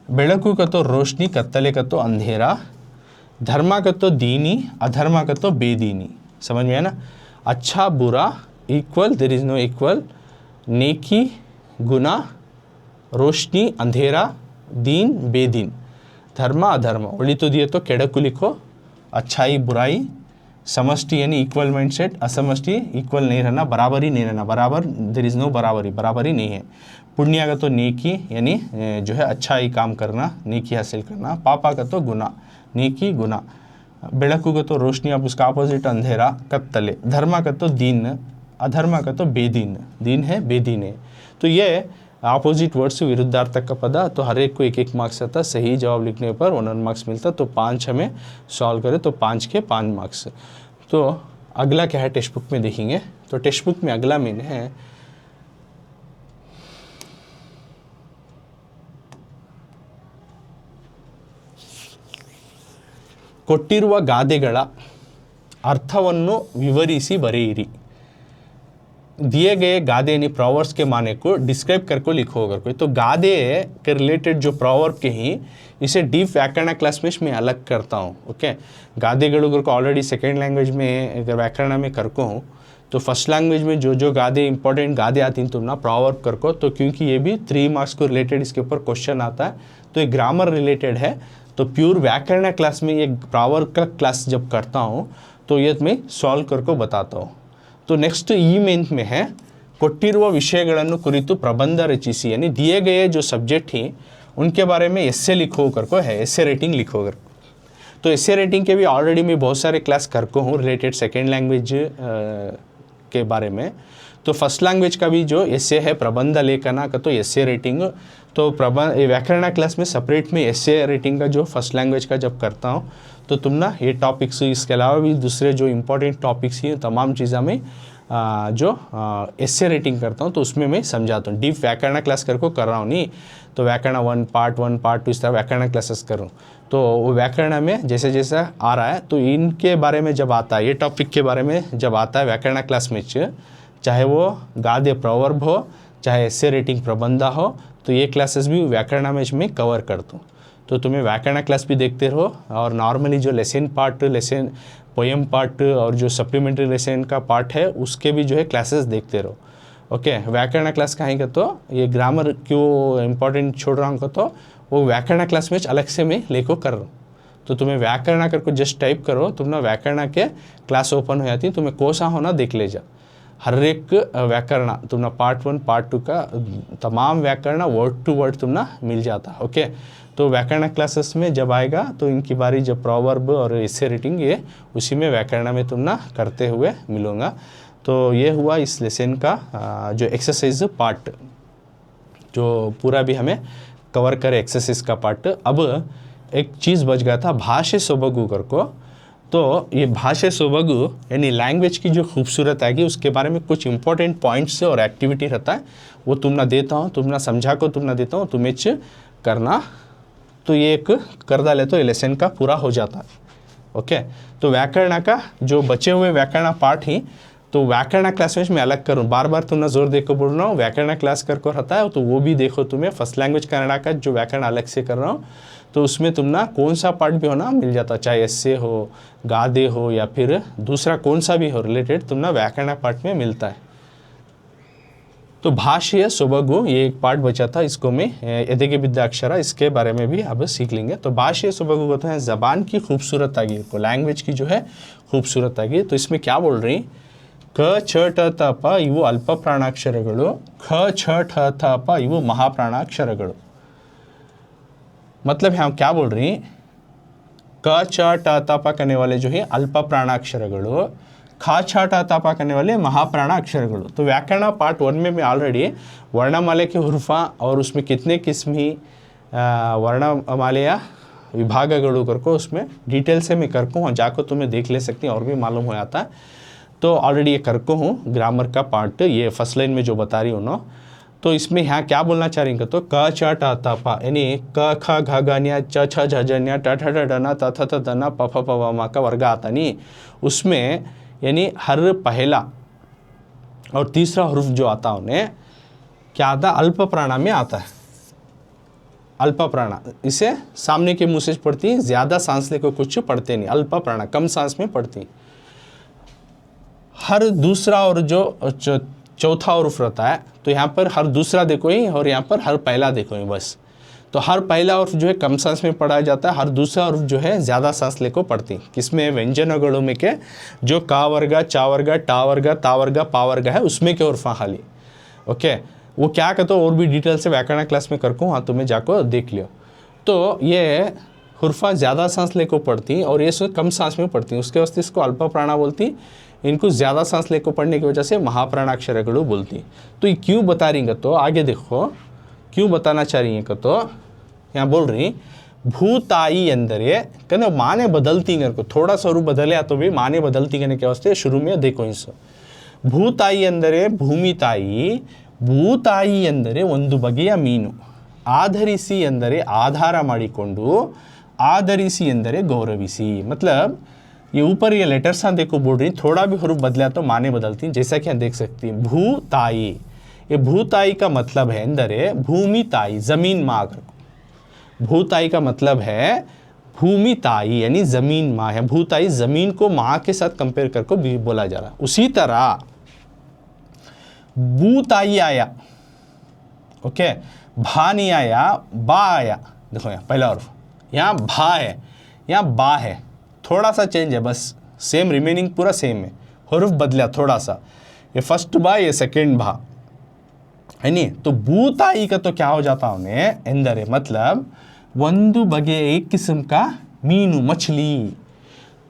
बेळकु का तो रोशनी, कत्तले का तो अंधेरा, धर्म का तो दीनी, अधर्म का तो बेदीनी। समझ में है ना। अच्छा बुरा equal, there is no equal. नेकी गुनाह, रोशनी अंधेरा, दीन बेदीन, धर्म अधर्म। ಒಳಿತು दिए तो ಕೆಡಕು लिखो, अच्छाई बुराई, समष्टि यानी इक्वल माइंडसेट, असमष्टि इक्वल नहीं रहना, बराबरी नहीं रहना, बराबर, देयर इज नो बराबरी, बराबरी नहीं है। पुण्य का तो नेकी यानी जो है अच्छा ही काम करना, नेकी हासिल करना। पापा का तो गुना, नेकी गुना। बेळकु का तो रोशनी, अब उसका अपोजिट अंधेरा, कत्तले। धर्म का तो दीन, अधर्म का तो बेदीन, दीन है बेदीन है। तो ये अपोजिट वर्ड से विरुद्धार्थक का पदा। तो हर एक को 1-1 मार्क्स आता, सही जवाब लिखने पर 1 मार्क्स मिलता। तो 5 हमें सॉल्व करें तो 5 के 5 मार्क्स। तो अगला क्या है टेक्स्ट बुक में देखेंगे। तो टेक्स्ट बुक में अगला मीन है ಕೊಟ್ಟಿರುವ ಗಾದೆಗಳ ಅರ್ಥವನ್ನು ವಿವರಿಸಿ ಬರೆಯಿರಿ. दिए गए गादे यानी प्रोवर्ब्स के माने को डिस्क्राइब करके लिखो अगर कोई, तो गादे के रिलेटेड जो प्रोवर्ब के ही इसे डीप व्याकरण क्लास में मैं अलग करता हूँ. ओके, गादेಗಳು को ऑलरेडी सेकेंड लैंग्वेज में अगर व्याकरण में करको हूँ, तो फर्स्ट लैंग्वेज में जो जो गादे इंपॉर्टेंट गादे आती हैं तुम ना प्रोवर्ब करको, तो क्योंकि ये भी 3 मार्क्स को रिलेटेड इसके ऊपर क्वेश्चन आता है, तो ये ग्रामर रिलेटेड है. तो प्योर व्याकरण क्लास में ये प्रोवर्ब का क्लास जब करता हूँ तो ये मैं सॉल्व करके बताता हूँ. तो नेक्स्ट ई मेन में है ಕೊಟ್ಟಿರುವ ವಿಷಯಗಳನ್ನು ಕುರಿತು ಪ್ರಬಂಧ ರಚಿಸಿ, यानी दिए गए जो सब्जेक्ट ही उनके बारे में एस्से लिखो करको है, एस्से रेटिंग लिखो कर. तो एस्से रेटिंग के भी ऑलरेडी मैं बहुत सारे क्लास करको हूँ रिलेटेड सेकेंड लैंग्वेज के बारे में. तो फर्स्ट लैंग्वेज का भी जो एस्से है प्रबंध लेखना का, तो एस्से रेटिंग, तो व्याकरण क्लास में सेपरेट में एस्से रेटिंग का जो फर्स्ट लैंग्वेज का जब करता हूँ, तो तुम ना ये टॉपिक्स, इसके अलावा भी दूसरे जो इम्पोर्टेंट टॉपिक्स ही तमाम चीज़ों में जो एस्से रेटिंग करता हूँ तो उसमें मैं समझाता हूँ. डीप व्याकरण क्लास कर रहा हूँ नहीं, तो व्याकरण 1 पार्ट 1 पार्ट 2 इस तरह व्याकरण क्लासेस करूँ. तो वो व्याकरण में जैसे जैसा आ रहा है, तो इनके बारे में जब आता है, ये टॉपिक के बारे में जब आता है व्याकरण क्लास में, चाहे वो गादे प्रोवर्ब हो, चाहे एस्से रेटिंग प्रबंध हो, तो ये क्लासेस भी व्याकरण में कवर करता हूँ. तो तुम्हें व्याकरण क्लास भी देखते रहो, और नॉर्मली जो lesson part, lesson poem part और जो सप्लीमेंट्री लेसन का पार्ट है उसके भी जो है क्लासेस देखते रहो. ओके, व्याकरण क्लास कहीं का, तो ये ग्रामर क्यों इम्पोर्टेंट छोड़ रहा हूँ को, तो वो व्याकरण क्लास में अलग से मैं लेको कर रहा हूँ. तो तुम्हें व्याकरण करके जस्ट टाइप करो, तुम ना व्याकरण के क्लास ओपन हो जाती, तुम्हें कोसा होना देख ले जा. हर एक व्याकरण तुम ना पार्ट 1 पार्ट 2 का तमाम व्याकरण वर्ड टू वर्ड तुम ना मिल जाता. ओके, तो व्याकरण क्लासेस में जब आएगा तो इनकी बारी जब प्रोवर्ब और एस्से रेटिंग ये उसी में व्याकरण में तुम ना करते हुए मिलूँगा. तो ये हुआ इस लेसन का जो एक्सरसाइज पार्ट, जो पूरा भी हमें कवर करे एक्सरसाइज का पार्ट. अब एक चीज़ बच गया था भाषे सोबगु करको. तो ये भाषे सोबगु यानी लैंग्वेज की जो खूबसूरत आएगी उसके बारे में कुछ इंपॉर्टेंट पॉइंट्स और एक्टिविटी रहता है, वो तुम ना देता हूँ, तुम ना समझा को तुम ना देता हूँ, तुम्हें करना. तो ये एक कर डाले तो ये लेसन का पूरा हो जाता है. ओके, तो व्याकरण का जो बचे हुए व्याकरण पार्ट ही, तो व्याकरण क्लास में मैं अलग करूँ, बार बार तुमने जोर देकर बोल रहा हूँ, व्याकरण क्लास कर रहता है, तो वो भी देखो. तुम्हें फर्स्ट लैंग्वेज कन्नड़ा का जो व्याकरण अलग से कर रहा हूँ, तो उसमें तुम ना कौन सा पार्ट भी हो ना मिल जाता, चाहे एस्से हो, गादे हो, या फिर दूसरा कौन सा भी हो रिलेटेड, तुम ना व्याकरण पार्ट में मिलता है. तो भाषीय सोबगु ये एक पार्ट बचा था, इसको मैं यदेगे विद्याक्षरा इसके बारे में भी अब सीख लेंगे. तो भाषीय सोबगु कहते हैं ज़बान की खूबसूरत आगी को, लैंग्वेज की जो है खूबसूरत आगी. तो इसमें क्या बोल रही, ಕ ಛ ಠ ತ ಪ ಇವು ಅಲ್ಪ ಪ್ರಾಣಾಕ್ಷರಗಳು, ಖ ಛ ಠ ಥ ಪ ಇವು महाप्राणाक्षरಗಳು. मतलब यहाँ क्या बोल रही, क छ ट त प करने वाले जो है अल्प प्राणाक्षरಗಳು, खा छा टा तापा करने वाले महाप्राणाक्षरಗಳು. तो व्याकरण पार्ट 1 में मैं ऑलरेडी वर्णमाले के हुर्फा और उसमें कितने किस्मी वर्णमालेया विभागಗಳು करको उसमें डिटेल से मैं करको हूँ, जाकर तुम्हें देख ले सकती हैं और भी मालूम हो जाता है. तो ऑलरेडी ये करको हूँ ग्रामर का पार्ट, ये फर्स्ट लाइन में जो बता रही हूँ ना. तो इसमें यहाँ क्या बोलना चाह रही हैं, तो क च ट त प यानी क ख घ ग न्या च छ झ झ न्या ट ठ ड ढ न त थ थ द न प फ प व म का वर्ग आता नहीं. उसमें यानी हर पहला और तीसरा हरूफ जो आता उन्हें क्या आता, अल्प प्राणा में आता है. अल्प प्राणा इसे सामने के मुँह से पढ़ती, ज़्यादा सांस लेकर कुछ पढ़ते नहीं, अल्प प्राणा कम सांस में पढ़ती. हर दूसरा और जो चौथा हरूफ रहता है, तो यहाँ पर हर दूसरा देखो ही और यहाँ पर हर पहला देखो ही बस. तो हर पहला हरूफ जो है कम सांस में पढ़ाया जाता है, हर दूसरा हरूफ जो है ज़्यादा सांस लेकर पढ़ती. किसमें, व्यंजनಗಳು में के जो का वर्ग, चा वर्ग, टा वर्ग, ता वर्ग, पा वर्ग है उसमें के हरूफा खाली. ओके, वो क्या कहते हो और भी डिटेल से व्याकरण क्लास में करको, हाँ तुम्हें जाकर देख लियो. तो ये हुर्फा ज़्यादा सांस लेकर पढ़ती और ये कम सांस में पढ़ती, उसके वास्ते इसको अल्प प्राणा बोलती. इनको ज़्यादा सांस लेकर पढ़ने की वजह से महाप्राणाक्षरಗಳು बोलती. तो ये क्यों बता रही हैं, तो आगे देखो क्यों बताना चाह रही हैं. तो यहाँ बोल रही भूताई अंदरे कहने माने बदलती को, थोड़ा सा रूप बदले तो भी माने बदलती कहने के वास्ते शुरू में देखो इस ಭೂತಾಯಿ ಅಂದರೆ ಭೂಮಿ ತಾಯಿ, ಭೂತಾಯಿ ಎಂದರೆ ಒಂದು ಬಗೆಯ ಮೀನು, ಆಧರಿಸಿ ಎಂದರೆ ಆಧಾರ ಮಾಡಿಕೊಂಡು, ಆಧರಿಸಿ ಎಂದರೆ गौरविಸಿ। मतलब ये ऊपर ये लेटर्स हाँ देखो बोल रही, थोड़ा भी हरूफ बदला तो माने बदलती हैं, जैसा कि हम देख सकते हैं भूताई। ये भूताई का मतलब है अंदर है भूमि ताई, जमीन माँ। भूताई का मतलब है भूमि ताई यानी जमीन माँ है। भूताई जमीन को माँ के साथ कंपेयर करके भी बोला जा रहा है। उसी तरह भूताई आया, ओके, भा नहीं आया, बा आया। देखो यहाँ पहला और यहाँ भा है, यहाँ बा है, थोड़ा सा चेंज है बस, सेम रिमेनिंग पूरा सेम है, हरूफ बदला थोड़ा सा। ये फर्स्ट बा, ये सेकेंड भा है नहीं। तो भूताई का तो क्या हो जाता उन्हें अंदर है, मतलब वंदु बगे एक किस्म का मीनू मछली।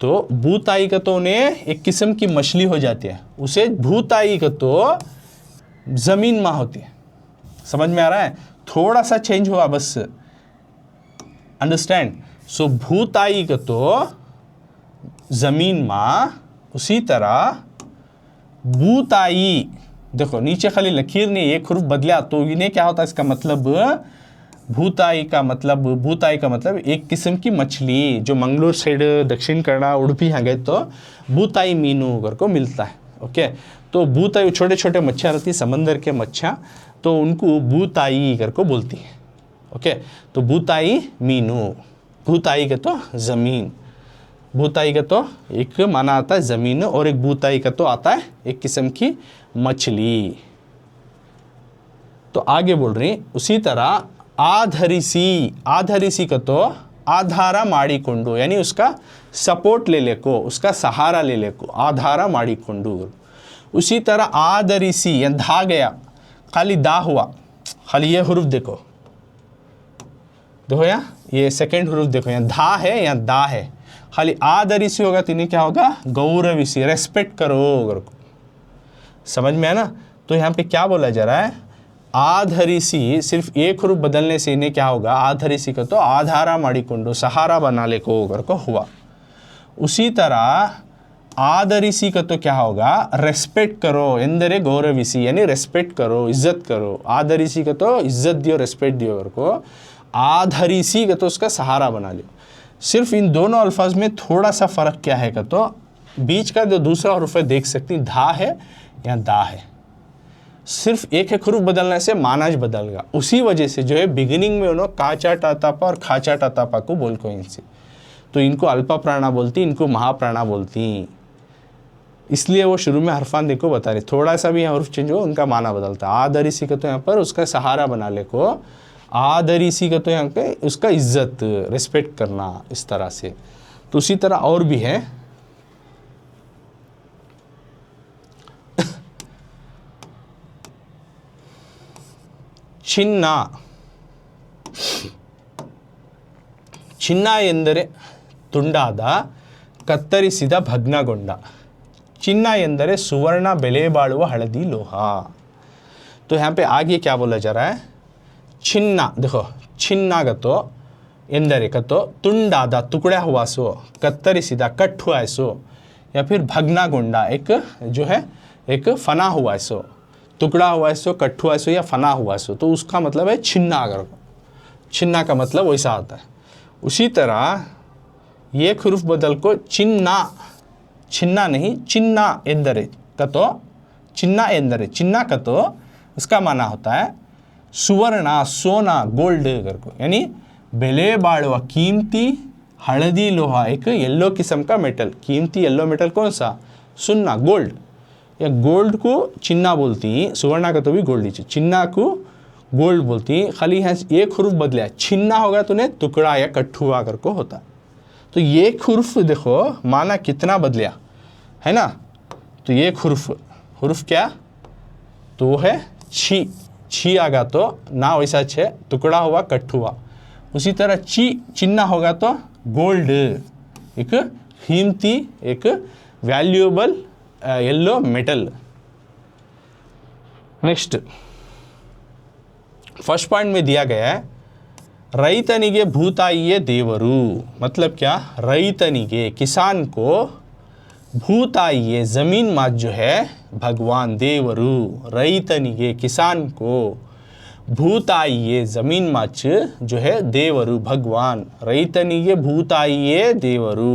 तो भूताई का तो उन्हें एक किस्म की मछली हो जाती है, उसे भूताई का तो जमीन माँ होती है। समझ में आ रहा है? थोड़ा सा चेंज हुआ बस, अंडरस्टैंड। सो भूताई का तो जमीन माँ, उसी तरह भूताई, देखो नीचे खाली लकीर ने एक हरूफ बदला तो इन्हें क्या होता है, इसका मतलब भूताई का मतलब एक किस्म की मछली जो मंगलोर साइड, दक्षिण कन्नड़, उडुपी यहाँ गए तो भूताई मीनू करके मिलता है। ओके, तो भूताई छोटे छोटे मच्छियाँ रहती, समंदर के मच्छियाँ, तो उनको भूताई करके बोलती है। ओके, तो भूताई मीनू, भूताई का तो ज़मीन, भूताई का तो एक माना आता है ज़मीन, और एक भूताई का तो आता है एक किस्म की मछली। तो आगे बोल रही उसी तरह आधरिसी, आधरिसी का तो आधारा माडिकोंडु यानी उसका सपोर्ट ले लेको, उसका सहारा ले लेको, आधारा माडिकोंडु। उसी तरह आधरिसी या धा गया, खाली दा हुआ, खाली ये हरूफ देखो, देखो यहाँ ये सेकेंड हरूफ देखो, यहाँ धा है या दा है, खाली आधरिसी होगा तो इन्हें क्या होगा, गौरविसी, रेस्पेक्ट करो को। समझ में है ना? तो यहाँ पे क्या बोला जा रहा है, आधरिसी, सिर्फ एक हरूफ बदलने से इन्हें क्या होगा, आधरिसी का तो आधारा माडिकोंडु, सहारा बना ले को हुआ। उसी तरह आधरिसी का तो क्या होगा, रेस्पेक्ट करो, एंदरे गौरविसी यानी रेस्पेक्ट करो, इज्जत करो। आधरिसी का तो इज्जत दियो, रेस्पेक्ट दियो को, आधरिसी का तो उसका सहारा बना लियो। सिर्फ इन दोनों अल्फाज में थोड़ा सा फ़र्क क्या है का, तो बीच का जो दूसरा हरूफ है देख सकती, धा है या दा है, सिर्फ एक हरूफ बदलने से मानाज बदलगा। उसी वजह से जो है बिगिनिंग में उन्होंने काचा टातापा और खाचा टातापा को बोल को इनसे, तो इनको अल्पा प्राणा बोलती, इनको महाप्राणा बोलती, इसलिए वो शुरू में हरफान देखो बता रही, थोड़ा सा भी हरूफ चेंज हो उनका माना बदलता है। आधरिसी का तो यहाँ पर उसका सहारा बना ले को, आधरिसी का तो यहाँ पे उसका इज्जत, रिस्पेक्ट करना, इस तरह से। तो उसी तरह और भी है, ಚಿನ್ನ, ಚಿನ್ನ ಎಂದರೆ ತುಂಡಾದ, ಕತ್ತರಿಸಿದ, ಭಗ್ನಗೊಂಡ। ಚಿನ್ನ ಎಂದರೆ सुवर्ण, ಬೆಲೆ ಬಾಳುವ ಹಳದಿ ಲೋಹ। तो यहाँ पे आगे क्या बोला जा रहा है, छिन्ना, देखो छिन्ना का तो ಎಂದರೆ का तो ತುಂಡಾದ, टुकड़ा हुआ सो, कत्तरिसिदा, कट हुआ है सो, या फिर भग्नागोंडा, एक जो है एक फना हुआ है सो, टुकड़ा हुआ है सो, कट हुआ है सो या फना हुआ है सो, तो उसका मतलब है छिन्ना। अगर छिन्ना का मतलब वैसा आता है। उसी तरह ये हरूफ बदल को चिन्ना, छिन्ना नहीं चिन्ना एंदरे का तो, चिन्ना एंदरे, चिन्ना का तो उसका माना होता है सुवर्ण, सोना, गोल्ड करको, यानी बेले बाड़ुआ, कीमती, हळदी लोहा, एक येलो किस्म का मेटल, कीमती येलो मेटल कौन सा, सुन्ना, गोल्ड। या गोल्ड को चिन्ना बोलती, सुवर्ण का तो भी गोल्ड ही, चिन्ना को गोल्ड बोलती। खाली यहाँ एक हरूफ बदला, छिन्ना होगा तो उन्हें टुकड़ा या कट्ठुआ करको होता। तो ये हरूफ देखो माना कितना बदलिया है ना। तो ये हरूफ क्या, तो वो है छी, छी आगा तो ना वैसा छे, टुकड़ा हुआ, कट हुआ। उसी तरह ची, चिन्ना होगा तो गोल्ड, एक कीमती, एक valuable yellow metal. Next first point में दिया गया है रैतनिगे भूताइये देवरू। मतलब क्या, रैतनिगे किसान को, भूताइये जमीन मात जो है भगवान, देवरू रैतनिगे किसान को, ಭೂತಾಯಿಯೇ ಜಮೀನ್ ಮಾಚ್ जो है देवरु भगवान ರೈತನಿಗೆ ಭೂತಾಯಿಯೇ ದೇವರು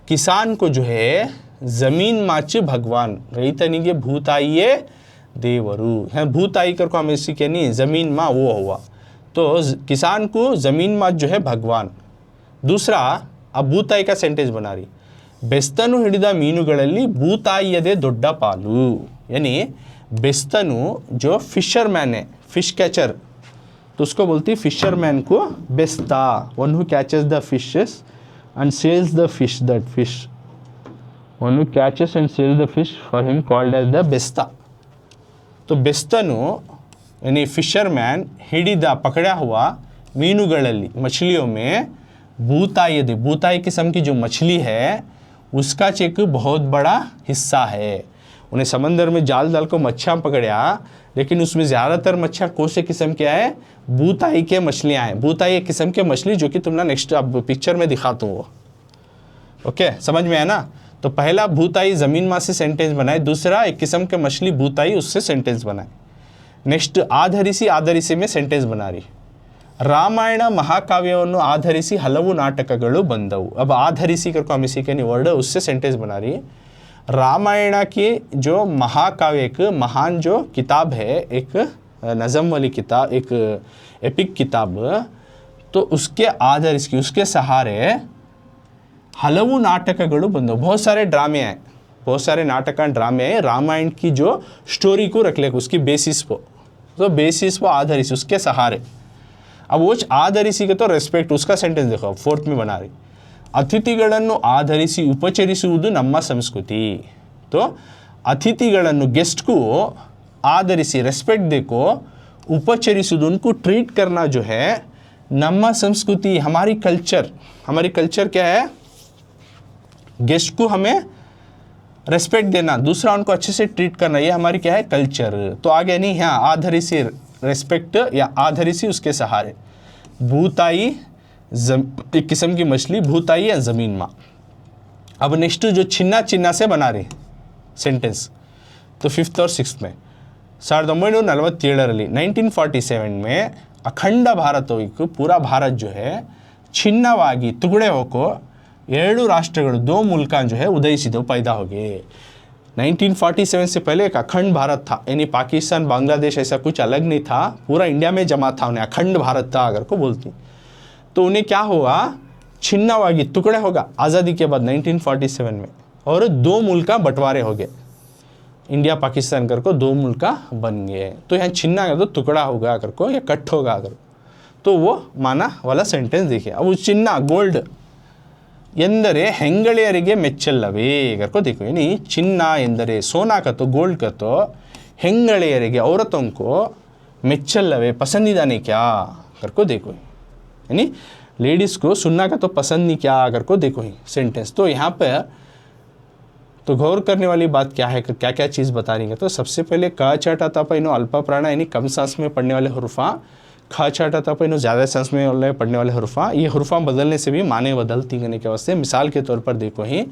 किसान को जो है जमीन माच भगवान ರೈತನಿಗೆ ಭೂತಾಯಿಯೇ देवरु है भूताई कर को हम इसी के नहीं जमीन माँ वो हुआ तो किसान को जमीन माच जो है भगवान दूसरा अब ಭೂತಾಯಿ का सेंटेंस बना रही ಬೆಸ್ತನು ಹಿಡಿದ ಮೀನುಗಳಲ್ಲಿ ಭೂತಾಯಿಯದೇ ದೊಡ್ಡ ಪಾಲು यानी बेस्तनु जो फिशरमैन है फिश कैचर तो उसको बोलती है फिशरमैन को बेस्ता one who catches the fishes and sells the fish that fish one who catches and sells the fish for him called as the बेस्ता तो बेस्तनु यानी फिशरमैन हिडिद पकड़ा हुआ मीनुಗಳಲ್ಲಿ मछलियों में भूताई दे भूताई किस्म की जो मछली है उसका एक बहुत बड़ा हिस्सा है उन्हें समंदर में जाल डाल को मच्छियाँ पकड़ा लेकिन उसमें ज़्यादातर मच्छियाँ कौन से किस्म के आए भूताई के मछलियाँ हैं भूताई एक किस्म के मछली जो कि तुमने नेक्स्ट अब पिक्चर में दिखाता हूँ वो ओके समझ में आया ना तो पहला भूताई ज़मीन माँ से सेंटेंस बनाए दूसरा एक किस्म के मछली भूताई उससे सेंटेंस बनाए नेक्स्ट ಆಧರಿಸಿ में सेंटेंस बना रही ರಾಮಾಯಣ ಮಹಾಕಾವ್ಯವನ್ನು ಆಧರಿಸಿ ಹಲವು ನಾಟಕಗಳು ಬಂದವು अब ಆಧರಿಸಿ करको हम इसी के नहीं वर्ड उससे सेंटेंस बना रही रामायण की जो महाकाव्य एक महान जो किताब है एक नज़म वाली किताब एक एपिक किताब तो उसके आधार इसकी उसके सहारे हलवु नाटकಗಳು ಬಂದವು बहुत सारे ड्रामे हैं बहुत सारे नाटक ड्रामे हैं रामायण की जो स्टोरी को रख ले उसकी बेसिस पर तो बेसिस पर आधारित उसके सहारे अब वो आधरिसी का तो रेस्पेक्ट उसका सेंटेंस देखो फोर्थ में बना रही ಅತಿಥಿಗಳನ್ನು ಆಧರಿಸಿ ಉಪಚರಿಸುವುದು ನಮ್ಮ ಸಂಸ್ಕೃತಿ तो अतिथिಗಳನ್ನು गेस्ट को आधरिसी रेस्पेक्ट देखो उपचरिಸುವುದು उनको ट्रीट करना जो है ನಮ್ಮ संस्कृति हमारी कल्चर क्या है गेस्ट को हमें रेस्पेक्ट देना दूसरा उनको अच्छे से ट्रीट करना ये हमारी क्या है कल्चर तो आगे नहीं है आधरिसी रेस्पेक्ट या आधरिसी उसके सहारे भूताई एक किस्म की मछली भूताई या ज़मीन माँ अब नेक्स्ट जो छिन्ना से बना रही सेंटेंस तो फिफ्थ और सिक्स्थ में 1947 1947 में अखंड भारत पूरा भारत जो है छिन्नವಾಗಿ टुकड़े होको ಎರಡು ರಾಷ್ಟ್ರಗಳು दो मुल्क जो है उदयसिदವು पैदा हो गए 1947 से पहले एक अखंड भारत था यानी पाकिस्तान बांग्लादेश ऐसा कुछ अलग नहीं था पूरा इंडिया में जमा था उन्हें अखंड भारत था अगर को बोलती तो उन्हें क्या हुआ छिन्नವಾಗಿ टुकड़े होगा आज़ादी के बाद 1947 में और दो मुल्क बंटवारे हो गए इंडिया पाकिस्तान कर को दो मुल्क बन गए तो यहाँ छिन्ना अगर तो टुकड़ा होगा अगर को या कट होगा अगर तो वो माना वाला सेंटेंस देखिए अब उस छिन्ना गोल्ड ಎಂದರೆ ಹೆಂಗಳೆಯರಿಗೆ ಮೆಚ್ಚಲ್ಲವೇ करको देखो यानी ಚಿನ್ನ ಎಂದರೆ सोना का तो गोल्ड का तो ಹೆಂಗಳೆಯರಿಗೆ औरतों को मेಚ್ಚಲ್ಲವೇ पसंदीदा नहीं क्या करको देखो यानी लेडीज़ को सुनना का तो पसंद नहीं क्या करको देखो ही सेंटेंस तो यहाँ पर तो गौर करने वाली बात क्या है क्या क्या चीज़ बता रही है तो सबसे पहले क चाटा तप इनो अल्प प्राण यानी कम सांस में पढ़ने वाले हुर्फा ख चाटा तप इनो ज़्यादा सांस में पढ़ने वाले हुर्फा ये हुर्फा बदलने से भी माने बदलती करने के वास्ते मिसाल के तौर पर देखो ही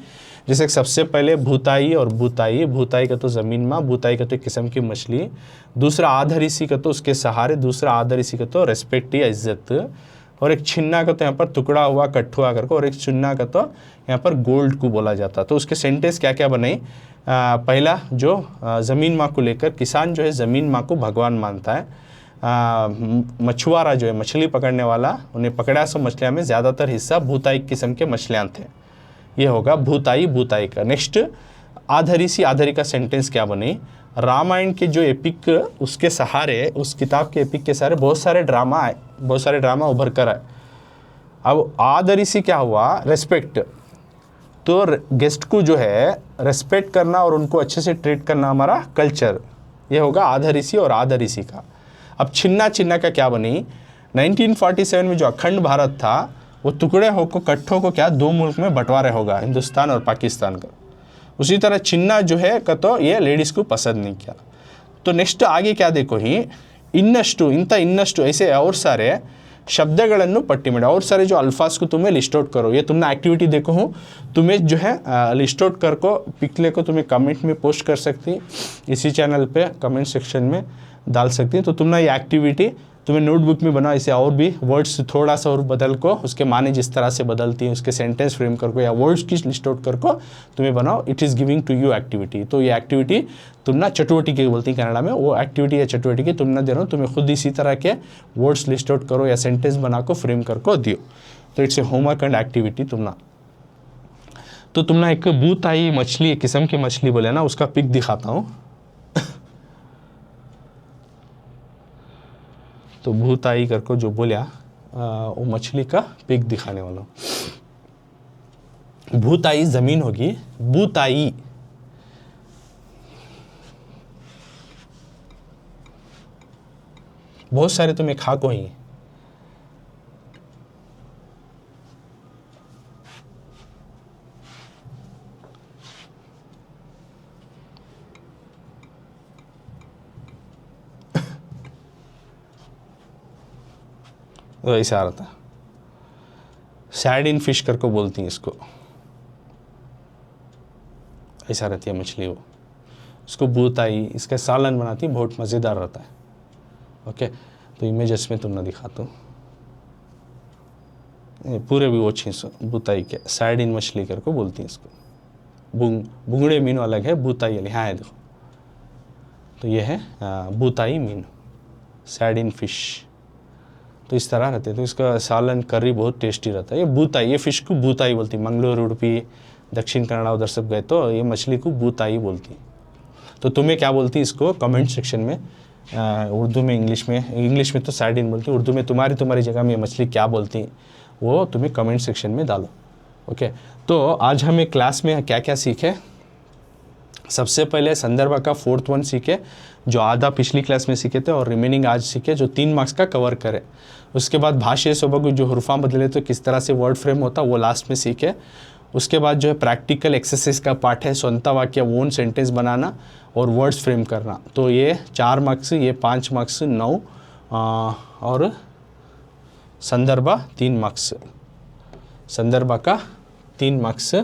जैसे सबसे पहले भूताई और भूताई का तो ज़मीन माँ भूताई का तो एक किस्म की मछली दूसरा आधरिसी का तो उसके सहारे दूसरा आधरिसी का तो रेस्पेक्ट या इज्जत और एक छिन्ना का तो यहाँ पर टुकड़ा हुआ कट हुआ करके और एक चुन्ना का तो यहाँ पर गोल्ड को बोला जाता तो उसके सेंटेंस क्या क्या बनाई पहला जो ज़मीन माँ को लेकर किसान जो है ज़मीन माँ को भगवान मानता है मछुआरा जो है मछली पकड़ने वाला उन्हें पकड़ा सो मछलियाँ में ज़्यादातर हिस्सा भूताई किस्म के मछलियाँ थे ये होगा भूताई का नेक्स्ट आधरी का सेंटेंस क्या बनी रामायण के जो एपिक उसके सहारे उस किताब के एपिक के सहारे बहुत सारे ड्रामा उभर कर आए अब आधरिसी क्या हुआ रेस्पेक्ट तो गेस्ट को जो है रेस्पेक्ट करना और उनको अच्छे से ट्रीट करना हमारा कल्चर ये होगा आधरिसी और आधरिसी का अब छिन्ना का क्या बनी 1947 में जो अखंड भारत था वो टुकड़े होकर कट्ठों को क्या दो मुल्क में बंटवारा होगा हिंदुस्तान और पाकिस्तान का उसी तरह छिन्ना जो है का तो ये लेडीज़ को पसंद नहीं किया तो नेक्स्ट आगे क्या देखो ही ಇನ್ನಷ್ಟು ऐसे और सारे शब्दಗಳನ್ನು पट्टी में और सारे जो अल्फाज को तुम्हें लिस्ट आउट करो ये तुमने एक्टिविटी देखो हूँ तुम्हें जो है लिस्ट आउट कर को पिछले को तुम्हें कमेंट में पोस्ट कर सकती इसी चैनल पे कमेंट सेक्शन में डाल सकती है। तो तुम ना ये एक्टिविटी तुम्हें नोटबुक में बनाओ, इसे और भी वर्ड्स थोड़ा सा और बदल को, उसके माने जिस तरह से बदलती हैं उसके सेंटेंस फ्रेम करको या वर्ड्स की लिस्ट आउट करको तुम्हें बनाओ। It is giving to you activity. तो ये एक्टिविटी तुम ना चटवटिके बोलती हैं कनाडा में, वो एक्टिविटी या चटवटिके तुम ना दे रहा हो, तुम्हें खुद इसी तरह के वर्ड्स लिस्ट आउट करो या सेंटेंस बना को फ्रेम करको दियो। तो it's a homework and activity तुम ना। तो तुम ना एक बूताई मछली, एक किस्म की मछली बोले ना, उसका पिक दिखाता हूँ। तो भूताई करको जो बोलिया वो मछली का पिक दिखाने वाला हूँ। भूताई जमीन होगी, भूताई बहुत सारे तुम्हें खा को ही तो ऐसा आ रहा था। सैर्डिन फिश करको बोलती हैं इसको, ऐसा रहती है मछली वो। इसको भूताई, इसका सालन बनाती है, बहुत मज़ेदार रहता है। ओके, तो इमेजेस में तुमने दिखाता हूँ पूरे भी वो चीज़ भूताई के। सैर्डिन मछली करको बोलती हैं इसको। बुंगड़े मीन अलग है, भूताई अलग। हाँ है देखो, तो ये है भूताई मीन, सैर्डिन फिश। तो इस तरह रहते हैं। तो इसका सालन करी बहुत टेस्टी रहता है। ये भूताई, ये फिश को भूताई बोलती है। मंगलोर, उडुपी, दक्षिण कन्नड़ा उधर सब गए तो ये मछली को भूताई बोलती है। तो तुम्हें क्या बोलती है इसको कमेंट सेक्शन में, उर्दू में, इंग्लिश में तो सैर्डिन बोलती है, उर्दू में तुम्हारी जगह में ये मछली क्या बोलती है वो तुम्हें कमेंट सेक्शन में डालो। ओके, तो आज हमें क्लास में क्या क्या सीखे। सबसे पहले संदर्भ का 4th वन सीखे, जो आधा पिछली क्लास में सीखे थे, और रिमेनिंग आज सीखे जो 3 मार्क्स का कवर करे। उसके बाद भाषा स्वभाव जो हुर्फा बदले तो किस तरह से वर्ड फ्रेम होता वो लास्ट में सीखे। उसके बाद जो है प्रैक्टिकल एक्सरसाइज का पार्ट है, स्वतंत्र वाक्य, ओन सेंटेंस बनाना और वर्ड्स फ्रेम करना। तो ये 4 मार्क्स, ये 5 मार्क्स, 9 और संदर्भ 3 मार्क्स। संदर्भ का 3 मार्क्स,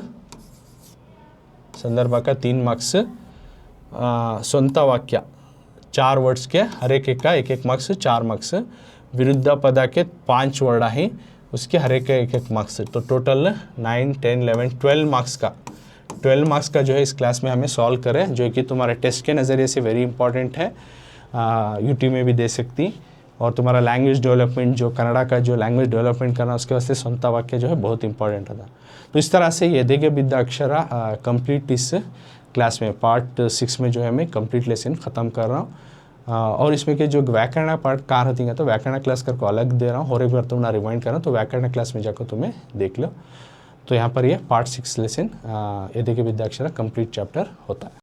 संदर्भ का 3 मार्क्स, स्वतंत्र वाक्य 4 वर्ड्स के हर एक का 1-1 मार्क्स, 4 मार्क्स। विरुद्ध पदा के 5 वर्ड हैं, उसके हर एक 1-1 मार्क्स। तो टोटल 9, 10, 11, 12 मार्क्स का, 12 मार्क्स का जो है इस क्लास में हमें सॉल्व करें, जो कि तुम्हारे टेस्ट के नज़रिए से वेरी इंपॉर्टेंट है। यूट्यूब में भी दे सकती, और तुम्हारा लैंग्वेज डेवलपमेंट, जो कन्नड़ा का जो लैंग्वेज डेवलपमेंट करना, उसके वास्ते स्वतंत्र वाक्य जो है बहुत इंपॉर्टेंट था। तो इस तरह से यदेगे विद्या अक्षरा कंप्लीट इस क्लास में पार्ट 6 में जो है मैं कंप्लीट लेसन ख़त्म कर रहा हूँ। और इसमें के जो व्याकरण पार्ट कहाँ रहती है, तो व्याकरण क्लास करके अलग दे रहा हूँ, और एक बार तुम ना रिमाइंड कर रहा हूँ, तो व्याकरण क्लास में जाकर तुम्हें देख लो। तो यहाँ पर ये पार्ट 6 लेसन यदेगे विद्या अक्षरा कंप्लीट चैप्टर होता है।